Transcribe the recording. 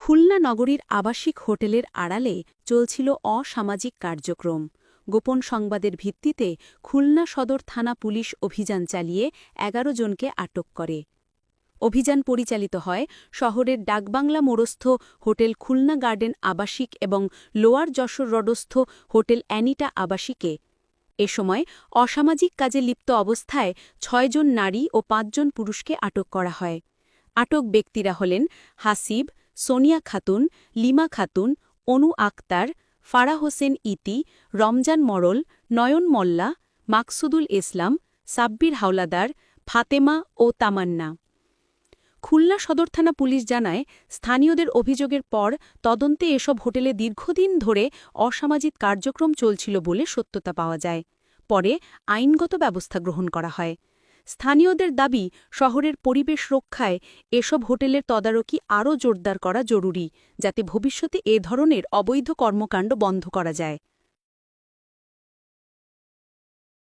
খুলনা নগরীর আবাসিক হোটেলের আড়ালে চলছিল অসামাজিক কার্যক্রম। গোপন সংবাদের ভিত্তিতে খুলনা সদর থানা পুলিশ অভিযান চালিয়ে ১১ জনকে আটক করে। অভিযান পরিচালিত হয় শহরের ডাকবাংলা মোড়স্থ হোটেল খুলনা গার্ডেন আবাসিক এবং লোয়ার যশোর রোডস্থ হোটেল অ্যানিটা আবাসিকে। এ সময় অসামাজিক কাজে লিপ্ত অবস্থায় ৬ জন নারী ও ৫ জন পুরুষকে আটক করা হয়। আটক ব্যক্তিরা হলেন হাসিব, সোনিয়া খাতুন, লিমা খাতুন, অনু আক্তার, ফারা হোসেন ইতি, রমজান মরল, নয়ন মোল্লা, মাকসুদুল ইসলাম, সাব্বির হাওলাদার, ফাতেমা ও তামান্না। খুলনা সদর থানা পুলিশ জানায়, স্থানীয়দের অভিযোগের পর তদন্তে এসব হোটেলে দীর্ঘদিন ধরে অসামাজিক কার্যক্রম চলছিল বলে সত্যতা পাওয়া যায়। পরে আইনগত ব্যবস্থা গ্রহণ করা হয়। স্থানীয়দের দাবি, শহরের পরিবেশ রক্ষায় এসব হোটেলের তদারকি আরও জোরদার করা জরুরি, যাতে ভবিষ্যতে এ ধরনের অবৈধ কর্মকাণ্ড বন্ধ করা যায়।